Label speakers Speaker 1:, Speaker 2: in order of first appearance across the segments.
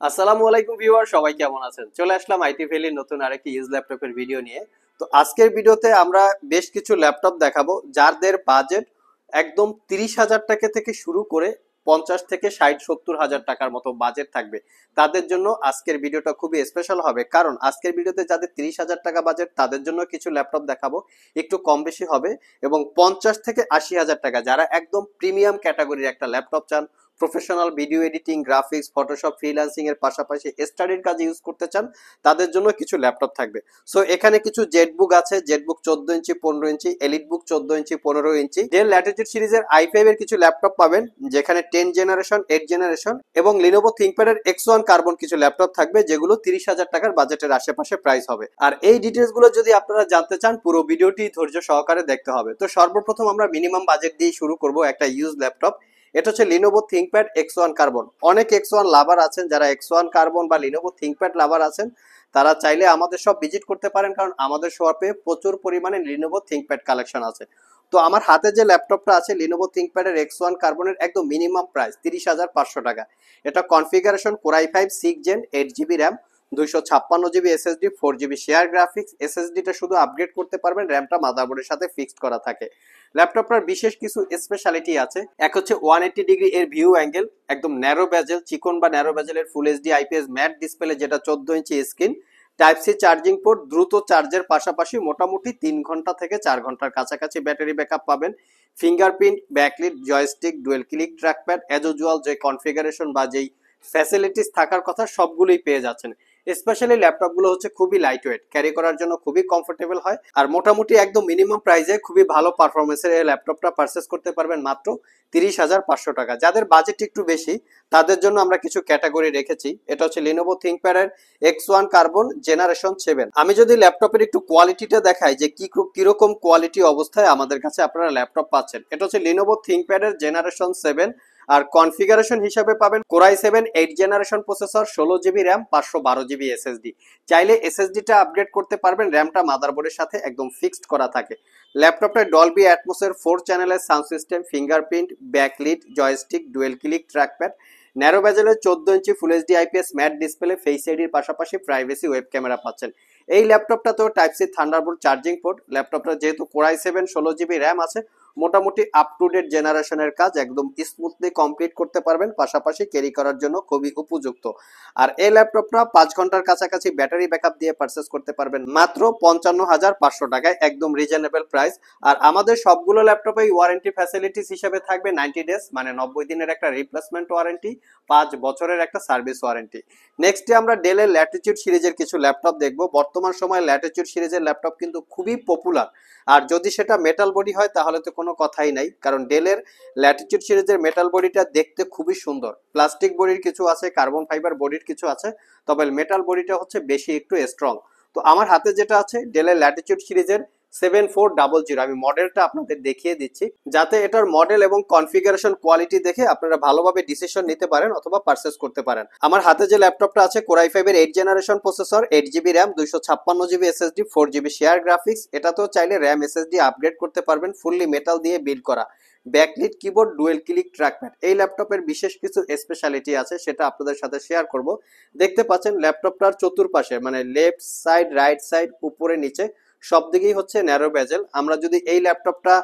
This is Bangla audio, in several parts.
Speaker 1: আসসালামু আলাইকুম ভিউয়ার, সবাই কেমন আছেন? চলে আসলাম আইটি ভ্যালির নতুন আরেকটি ইউজ ল্যাপটপের ভিডিও নিয়ে। তো আজকের ভিডিওতে আমরা বেশ কিছু ল্যাপটপ দেখাবো যাদের বাজেট একদম 30,000 টাকা থেকে শুরু করে 50 থেকে 60-70 হাজার টাকার মতো বাজেট থাকবে। তাদের জন্য আজকের ভিডিওটা খুবই স্পেশাল হবে, কারণ আজকের ভিডিওতে যাদের 30,000 টাকা বাজেট তাদের জন্য কিছু ল্যাপটপ দেখাবো, একটু কম বেশি হবে। এবং 50 থেকে 80 হাজার টাকা যারা একদম প্রিমিয়াম ক্যাটাগরির একটা ল্যাপটপ চান, professional video editing, graphics, Photoshop, freelancing এর পাশাপাশি স্টাডির কাজে ইউজ করতে চান, তাদের জন্য কিছু ল্যাপটপ থাকবে। সো এখানে কিছু জেটবুক আছে, জেটবুক 14 ইঞ্চি, 15 ইঞ্চি, এলিটবুক 14 ইঞ্চি, 15 ইঞ্চি। ডেল ল্যাটিটিউড সিরিজের i5 এর কিছু ল্যাপটপ পাবেন, যেখানে 10 জেনারেশন, 8 জেনারেশন এবং লিনোভো থিংকপ্যাড এর X1 কার্বন কিছু ল্যাপটপ থাকবে, যেগুলো 30,000 টাকার বাজেটের আশেপাশে প্রাইস হবে। আর এই ডিটেলস গুলো যদি আপনারা জানতে চান, পুরো ভিডিওটি ধৈর্য সহকারে দেখতে হবে। তো সর্বপ্রথম আমরা মিনিমাম বাজেট দিয়ে শুরু করব একটা ইউজ ল্যাপটপ। এটা হচ্ছে লিনোভো থিংকপ্যাড X1 কার্বন। অনেক X1 লাভার আছেন, যারা X1 কার্বন বা লিনোভো থিংকপ্যাড লাভার আছেন তারা চাইলে আমাদের সব ভিজিট করতে পারেন, কারণ আমাদের শপে প্রচুর পরিমাণে লিনোভো থিংকপ্যাড কালেকশন আছে। তো আমার হাতে যে ল্যাপটপটা আছে লিনোভো থিংকপ্যাডের X1 কার্বনের একদম মিনিমাম প্রাইস 30,500 টাকা। এটা configuration core i5 6 gen, 8 GB RAM, 256 GB SSD, 4 GB share graphics. এসএসডিটা শুধু আপগ্রেড করতে পারবেন, র্যামটা মাদারবোর্ডের সাথে ফিক্সড করা থাকে। ল্যাপটপটার বিশেষ কিছু স্পেশালিটি আছে। এক হচ্ছে 180 ডিগ্রি এর ভিউ অ্যাঙ্গেল, একদম ন্যারো বেজেল, চিকন বা ন্যারো বেজেলের full HD IPS matte display, যেটা 14 inch screen, type C charging port, দ্রুত চার্জের পাশাপাশি মোটামুটি 3 ঘন্টা থেকে 4 ঘন্টার কাছাকাছি ব্যাটারি ব্যাকআপ পাবেন। Fingerprint, backlit, joystick, dual click trackpad, as usual যে কনফিগারেশন বা যেই ফ্যাসিলিটিস থাকার কথা সবগুলোই পেয়ে যাচ্ছেন। স্পেশালি ল্যাপটপগুলো হচ্ছে খুবই লাইট ওয়েট, ক্যারি করার জন্য খুবই কমফোর্টেবল হয়। আর মোটামুটি একদম মিনিমাম প্রাইসে খুবই ভালো পারফরমেন্সের এই ল্যাপটপটা পারচেস করতে পারবেন মাত্র 30,500 টাকা। যাদের বাজেট একটু বেশি তাদের জন্য আমরা কিছু ক্যাটাগরি রেখেছি। এটা হচ্ছে লিনোভো থিংকপ্যাড এর X1 কার্বন জেনারেশন 7। আমি যদি ল্যাপটপের একটু কোয়ালিটিটা দেখাই যে কিরকম কোয়ালিটি অবস্থায় আমাদের কাছে আপনারা ল্যাপটপ পাচ্ছেন, এটা হচ্ছে লিনোভো থিংকপ্যাড এর জেনারেশন 7। আর কনফিগারেশন হিসাবে পাবেন core i7 8 generation processor, 16 GB RAM, 512 GB SSD. চাইলে এসএসডিটা আপগ্রেড করতে পারবেন, র্যামটা মাদারবোর্ডের সাথে একদম ফিক্সড করা থাকে। ল্যাপটপটা ডলবি অ্যাটমসের 4 চ্যানেলের sound system, fingerprint, backlit, joystick, dual click trackpad, narrow বেজেলের 14 inch full HD IPS matte display, face আইডির পাশাপাশি প্রাইভেসি ওয়েব ক্যামেরা পাচ্ছেন। এই ল্যাপটপটাতেও type C Thunderbolt charging port. ল্যাপটপটা যেহেতু কোর i7 16 জিবি র্যাম আছে, মোটামুটি আপ টু ডেট জেনারেশনের কাজ একদম স্মুথলি কমপ্লিট করতে পারবেন, পাশাপাশি ক্যারি করার জন্য খুবই উপযুক্ত। আর এই ল্যাপটপটা 5 ঘন্টার কাছাকাছি ব্যাটারি ব্যাকআপ দিয়ে পারচেস করতে পারবেন মাত্র 55,500 টাকায়, একদম রিজনেবল প্রাইস। আর আমাদের সবগুলো ল্যাপটপে ওয়ারেন্টি ফ্যাসিলিটিস হিসেবে থাকবে 90 ডেজ, মানে 90 দিনের একটা রিপ্লেসমেন্ট ওয়ারেন্টি, 5 বছরের একটা সার্ভিস ওয়ারেন্টি। নেক্সটে আমরা ডেলের ল্যাটিটিউড সিরিজের কিছু ল্যাপটপ দেখব। বর্তমান সময়ে ল্যাটিটিউড সিরিজের ল্যাপটপ কিন্তু খুবই পপুলার। আর যদি সেটা মেটাল বডি হয় তাহলে তো কোনো কথাই নাই, কারণ ডেলের ল্যাটিটিউড সিরিজের মেটাল বডিটা দেখতে খুবই সুন্দর। প্লাস্টিক বডির কিছু আছে, কার্বন ফাইবার বডির কিছু আছে, তবে মেটাল বডিটা হচ্ছে বেশি একটু স্ট্রং। তো আমার হাতে যেটা আছে ডেলের ল্যাটিটিউড সিরিজের 7400, আমি মডেলটা আপনাদের দেখিয়ে দিচ্ছি, যাতে এটার মডেল এবং কনফিগারেশন কোয়ালিটি দেখে আপনারা ভালোভাবে ডিসিশন নিতে পারেন অথবা পারচেস করতে পারেন। আমার হাতে যে ল্যাপটপটা আছে কোর i5 এর 8 generation processor, 8 GB RAM, 256 GB SSD, 4 GB share graphics. এটাতেও চাইলে র্যাম এসএসডি আপগ্রেড করতে পারবেন, ফুললি মেটাল দিয়ে বিল্ড করা। Backlit keyboard, dual click trackpad. এই ল্যাপটপের বিশেষ কিছু স্পেশালিটি আছে, সেটা আপনাদের সাথে শেয়ার করব। দেখতে পাচ্ছেন ল্যাপটপটার চতুর্পাশে, মানে লেফট সাইড, রাইট সাইড, উপরে নিচে সব দিকেই হচ্ছে ন্যারো বেজেল। আমরা যদি এই ল্যাপটপটা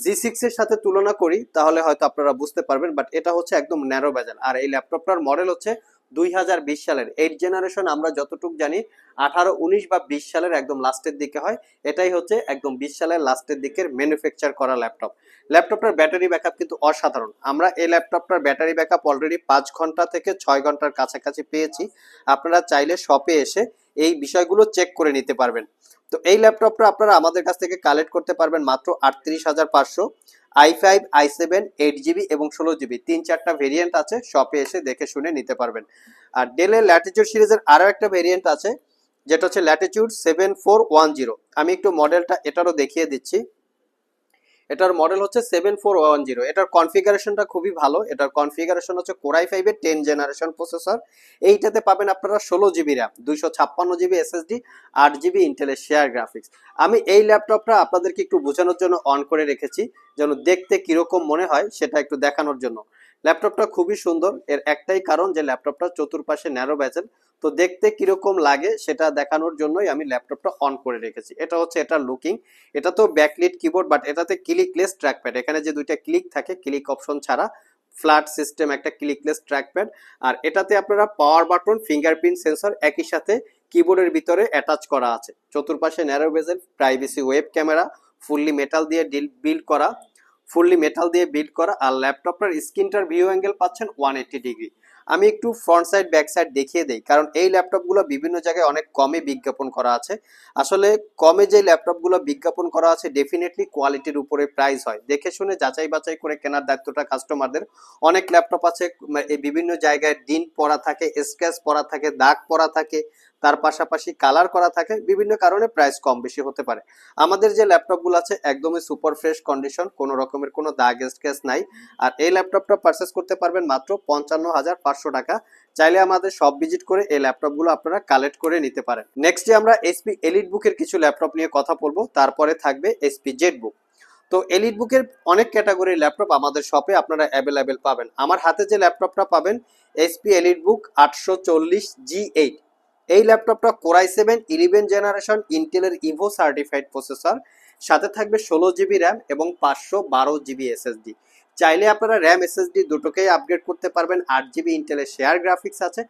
Speaker 1: G6 এর সাথে তুলনা করি তাহলে হয়তো আপনারা বুঝতে পারবেন, বাট এটা হচ্ছে একদম ন্যারো বেজেল। আর এই ল্যাপটপটার মডেল হচ্ছে 2020 সালের 8 জেনারেশন। আমরা যতটুকু জানি 18, 19 বা 20 সালের একদম লাস্টের দিকে হয়। এটাই হচ্ছে একদম 20 সালের লাস্টের দিকের ম্যানুফ্যাকচার করা ল্যাপটপ। ল্যাপটপটার ব্যাটারি ব্যাকআপ কিন্তু অসাধারণ। আমরা এই ল্যাপটপটার ব্যাটারি ব্যাকআপ অলরেডি 5 ঘন্টা থেকে 6 ঘন্টার কাছাকাছি পেয়েছি। আপনারা চাইলে শপে এসে এই বিষয়গুলো চেক করে নিতে পারবেন। তো এই ল্যাপটপটা আপনারা আমাদের কাছ থেকে কালেক্ট করতে পারবেন মাত্র 38,500। i5, i7, 8 জিবি এবং 16 জিবি, 3-4টা ভেরিয়েন্ট আছে, শপে এসে দেখে শুনে নিতে পারবেন। আর ডেলের ল্যাটিটিউড সিরিজের আরো একটা ভেরিয়েন্ট আছে, যেটা হচ্ছে ল্যাটিটিউড 7410। আমি একটু মডেলটা এটারও দেখিয়ে দিচ্ছি। এটার মডেল হচ্ছে 7410। এটার কনফিগারেশনটা খুবই ভালো। এটার কনফিগারেশন হচ্ছে কোর i5 এর 10 জেনারেশন প্রসেসর। এইটাতে পাবেন আপনারা 16 GB RAM, 256 GB SSD, 8 GB ইন্টেলের শেয়ার গ্রাফিক্স। আমি এই ল্যাপটপটা আপনাদেরকে একটু বোঝানোর জন্য অন করে রেখেছি, যেন দেখতে কিরকম মনে হয় সেটা একটু দেখানোর জন্য। ল্যাপটপটা খুবই সুন্দর, এর একটাই কারণ যে ল্যাপটপটা চতুর্পাশে ন্যারো বেজেল। তো দেখতে কিরকম লাগে সেটা দেখানোর জন্যই আমি ল্যাপটপটা অন করে রেখেছি। এটা হচ্ছে এটার লুকিং। এটা তো ব্যাকলিট কিবোর্ড, বাট এটাতে ক্লিকলেস ট্র্যাকপ্যাড, এখানে যে দুইটা ক্লিক থাকে ক্লিক অপশন ছাড়া ফ্ল্যাট সিস্টেম একটা ক্লিকলেস ট্র্যাকপ্যাড। আর এটাতে আপনারা পাওয়ার বাটন, ফিঙ্গারপ্রিন্ট সেন্সর একই সাথে কিবোর্ডের ভিতরে অ্যাটাচ করা আছে। চতুর্পাশে ন্যারো বেজেল, privacy web camera, fully metal দিয়ে বিল্ড করা, আর ল্যাপটপটার স্ক্রিনটার ভিউ অ্যাঙ্গেল পাচ্ছেন 180 ডিগ্রি। আমি একটু ফ্রন্ট সাইড ব্যাক সাইড দেখিয়ে দেই, কারণ এই ল্যাপটপগুলো বিভিন্ন জায়গায় অনেক কমে বিজ্ঞাপন করা আছে। আসলে কমে যে ল্যাপটপগুলো বিজ্ঞাপন করা আছে ডেফিনেটলি কোয়ালিটির উপরে প্রাইস হয়, দেখে শুনে যাচাই বাছাই করে কেনার দায়িত্বটা কাস্টমারদের। অনেক ল্যাপটপ আছে এই বিভিন্ন জায়গায় ডিন পড়া থাকে, স্ক্র্যাচ পড়া থাকে, দাগ পড়া থাকে, তার পাশাপাশি কালার করা থাকে, বিভিন্ন কারণে প্রাইস কম বেশি হতে পারে। আমাদের যে ল্যাপটপগুলো আছে একদমই সুপার ফ্রেশ কন্ডিশন, কোনো রকমের কোনো দাগ স্ক্র্যাচ নাই। আর এই ল্যাপটপটা পারচেস করতে পারবেন মাত্র 55,500 টাকা। চাইলে আমাদের সব ভিজিট করে এই ল্যাপটপগুলো আপনারা কালেক্ট করে নিতে পারেন। নেক্সট আমরা এসপি এলিট বুকের কিছু ল্যাপটপ নিয়ে কথা বলবো, তারপরে থাকবে এসপি জেড বুক। তো এলিট বুকের অনেক ক্যাটাগরির ল্যাপটপ আমাদের শপে আপনারা অ্যাভেলেবেল পাবেন। আমার হাতে যে ল্যাপটপটা পাবেন এসপি এলিট বুক 840G8। এই ল্যাপটপটা কোর i7 11 জেনারেশন ইন্টেলের ইভো সার্টিফাইড প্রসেসর, সাথে থাকবে 16 জিবি র্যাম এবং 512 জিবি এসএসডি। চাইলে আপনারা র্যাম এসএসডি দুটোকেই আপগ্রেড করতে পারবেন। 8 জিবি ইন্টেলের শেয়ার গ্রাফিক্স আছে,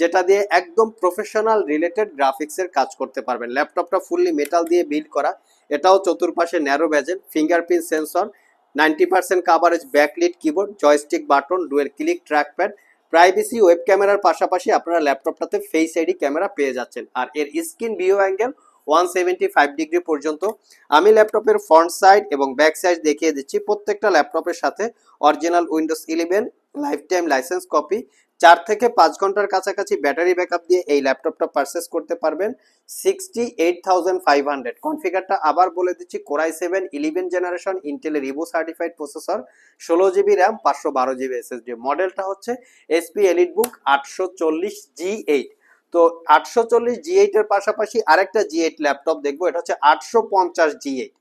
Speaker 1: যেটা দিয়ে একদম প্রফেশনাল রিলেটেড গ্রাফিক্সের কাজ করতে পারবেন। ল্যাপটপটা ফুললি মেটাল দিয়ে বিল্ড করা, এটাও চতুর্পাশে ন্যারো বেজেল, fingerprint sensor, 90% coverage, backlit keyboard, joystick button, dual click trackpad, privacy web ক্যামেরার পাশাপাশি আপনারা ল্যাপটপটাতে ফেস আইডি ক্যামেরা পেয়ে যাচ্ছেন। আর এর স্ক্রিন ভিউ অ্যাঙ্গেল 175 ডিগ্রি পর্যন্ত। আমি ল্যাপটপের ফ্রন্ট সাইড এবং ব্যাক সাইড দেখিয়ে দিচ্ছি। প্রত্যেকটা ল্যাপটপের সাথে original Windows 11 lifetime licence copy, 4 থেকে 5 ঘন্টার কাছাকাছি ব্যাটারি ব্যাকআপ দিয়ে এই ল্যাপটপটা পারচেস করতে পারবেন 68,500। কনফিগারটা আবার বলে দিচ্ছি, কোর i7 11 জেনারেশন ইন্টেলের Evo certified processor, 16 GB RAM, 512 GB SSD. মডেলটা হচ্ছে এসপি এলিট বুক 840G8। তো 840G8 এর পাশাপাশি আরেকটা G8 ল্যাপটপ দেখবো, এটা হচ্ছে 850G8,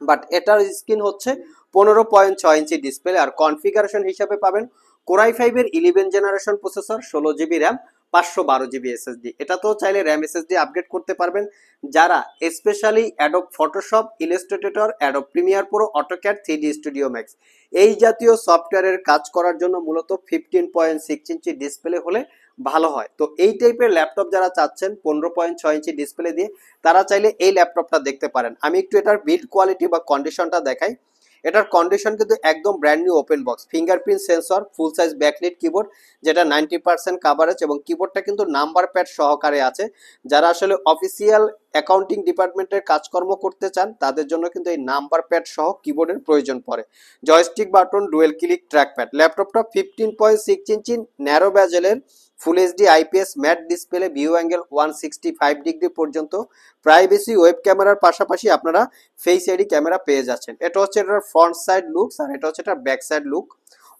Speaker 1: বাট এটার স্ক্রিন হচ্ছে 15.6 ইঞ্চি ডিসপ্লে। আর কনফিগারেশন হিসাবে পাবেন কোর i5 এর 11 generation processor, 16 GB RAM, 512 GB SSD. এটা তো চাইলে র্যাম এসএসডি আপগ্রেড করতে পারবেন। যারা specially Adobe Photoshop, Illustrator, Adobe Premiere Pro, AutoCAD, 3D studio max এই জাতীয় সফটওয়্যারের কাজ করার জন্য মূলত 15.6 ইঞ্চি ডিসপ্লে হলে ভালো হয়। তো এই টাইপের ল্যাপটপ যারা চাচ্ছেন 15.6 ইঞ্চি ডিসপ্লে দিয়ে, তারা চাইলে এই ল্যাপটপটা দেখতে পারেন। আমি একটু এটার বিল্ড কোয়ালিটি বা কন্ডিশনটা দেখাই। এটার কন্ডিশন কিন্তু একদম brand new open box, fingerprint sensor, ফুল সাইজ ব্যাকলিট কিবোর্ড যেটা 90% কাভারেজ, এবং কিবোর্ডটা কিন্তু নাম্বার প্যাড সহকারে আছে। যারা আসলে অফিসিয়াল অ্যাকাউন্টিং ডিপার্টমেন্টের কাজকর্ম করতে চান তাদের জন্য কিন্তু এই নাম্বার প্যাড সহ কিবোর্ডের প্রয়োজন পড়ে। Joystick button, dual click trackpad. ল্যাপটপটা 15.6 ইঞ্চি ন্যারো ব্যাজেলের full HD IPS matte display, view angle 165 degree পর্যন্ত, প্রাইভেসি ওয়েব ক্যামেরার পাশাপাশি আপনারা ফেস আইডি ক্যামেরা পেয়ে যাচ্ছেন। এটা হচ্ছে এটার ফ্রন্ট সাইড লুকস, আর এটা হচ্ছে এটার back side look.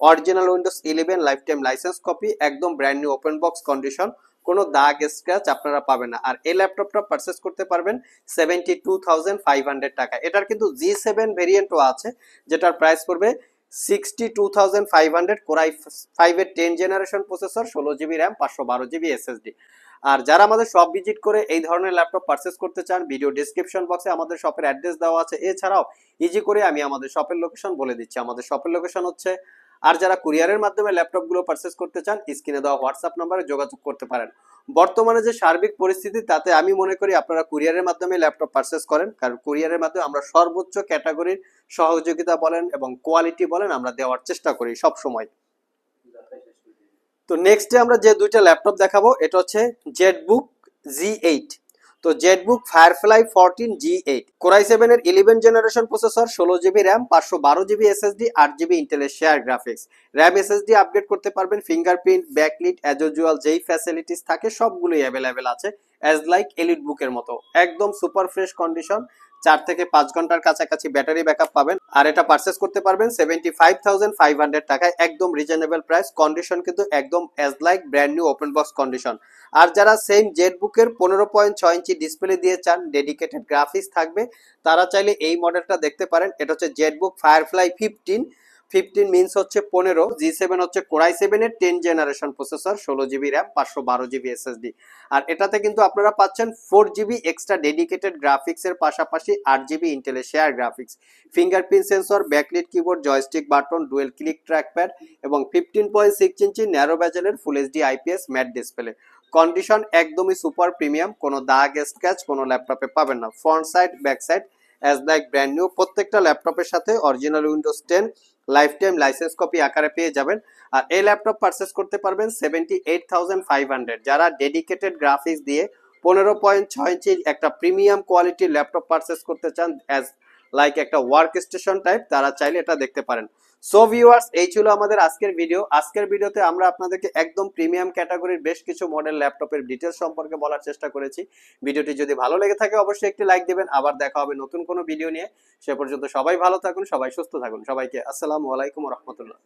Speaker 1: Original Windows 11 lifetime licence copy, একদম brand new open box condition, কোনো দাগ স্ক্র্যাচ আপনারা পাবেন না। আর এই ল্যাপটপটা পারচেস করতে পারবেন 72,500 টাকা। এটার কিন্তু G7 ভেরিয়েন্টও আছে, যেটার প্রাইস পড়বে 62,500। কোর i5 এর 10 generation processor, 16 GB RAM, 512 GB SSD. আর যারা আমাদের শপ ভিজিট করে এই ধরনের ল্যাপটপ পারচেস করতে চান, ভিডিও ডেসক্রিপশন বক্সে আমাদের শপের অ্যাড্রেস দেওয়া আছে। এছাড়াও ইজি করে আমি আমাদের শপের লোকেশন বলে দিচ্ছি। আমাদের শপের লোকেশন হচ্ছে, আর যারা কুরিয়ারের মাধ্যমে ল্যাপটপগুলো পারচেস করতে চান স্ক্রিনে দেওয়া হোয়াটসঅ্যাপ নম্বরে যোগাযোগ করতে পারেন। বর্তমানে যে সার্বিক পরিস্থিতি তাতে আমি মনে করি আপনারা কুরিয়ারের মাধ্যমে ল্যাপটপ পারচেস করেন, কারণ কুরিয়ারের মাধ্যমে আমরা সর্বোচ্চ ক্যাটাগরির সহযোগিতা বলেন এবং কোয়ালিটি বলেন আমরা দেওয়ার চেষ্টা করি সব সময়। তো নেক্সটে আমরা যে দুইটা ল্যাপটপ দেখাবো এটা হচ্ছে জেটবুক G8। তো Jetbook firefly 14G8, core i7 এর 11 generation processor, 16 GB RAM, 512 GB SSD, 8 GB ইন্টেলের share graphics. RAM SSD upgrade করতে পারবেন। ফিঙ্গারপ্রিন্ট, ব্যাকলিট, অ্যাজ ইউজুয়াল যেই ফ্যাসিলিটিস থাকে সবগুলোই অ্যাভেলেবেল আছে, অ্যাজ লাইক এলিট বুকের মতো। একদম সুপার ফ্রেশ কন্ডিশন, 4 থেকে 5 ঘন্টার কাছাকাছি ব্যাটারি ব্যাকআপ পাবেন। আর এটা পারচেস করতে পারবেন 75,500 টাকায়, একদম রিজনেবল প্রাইস। কন্ডিশন কিন্তু একদম as like brand new open box condition. আর যারা সেম জেটবুকের 15.6 ইঞ্চি ডিসপ্লে দিয়ে চান, ডেডিকেটেড গ্রাফিক্স থাকবে, তারা চাইলে এই মডেলটা দেখতে পারেন। এটা হচ্ছে জেটবুক ফায়ারফ্লাই 15। 15 মিনস হচ্ছে 15, G7 হচ্ছে কোরাই 7 এর 10 generation processor, 16 GB RAM, 512 GB SSD. আর এটাতে কিন্তু আপনারা পাচ্ছেন 4 জিবি এক্সট্রা ডেডিকেটেড গ্রাফিক্স এর পাশাপাশি 8 জিবি ইন্টেলের share graphics, fingerprint sensor, backlit keyboard, joystick button, dual click trackpad এবং 15.6 ইঞ্চি ন্যারো বেজেলের full HD IPS matte display. Condition একদমই সুপার প্রিমিয়াম, কোনো দাগ স্ক্র্যাচ কোনো ল্যাপটপে পাবেন না। Front side back side as like brand new, প্রত্যেকটা ল্যাপটপের সাথে original Windows 10 lifetime licence copy আকারে পেয়ে যাবেন। আর এই ল্যাপটপ পারচেস করতে পারবেন 78,500। যারা ডেডিকেটেড গ্রাফিক্স দিয়ে 15.6 ইঞ্চির একটা প্রিমিয়াম কোয়ালিটির ল্যাপটপ পারচেস করতে চান অ্যাজ লাইক একটা ওয়ার্ক স্টেশন টাইপ, তারা চাইলে এটা দেখতে পারেন। সো ভিউয়ার্স, এই ছিল আমাদের আজকের ভিডিও। আজকের ভিডিওতে আমরা আপনাদেরকে একদম প্রিমিয়াম ক্যাটাগরির বেশ কিছু মডেল ল্যাপটপের ডিটেলস সম্পর্কে বলার চেষ্টা করেছি। ভিডিওটি যদি ভালো লেগে থাকে অবশ্যই একটি লাইক দিবেন। আবার দেখা হবে নতুন কোনো ভিডিও নিয়ে। সে পর্যন্ত সবাই ভালো থাকুন, সবাই সুস্থ থাকুন। সবাইকে আসসালামু আলাইকুম ওয়া রাহমাতুল্লাহ।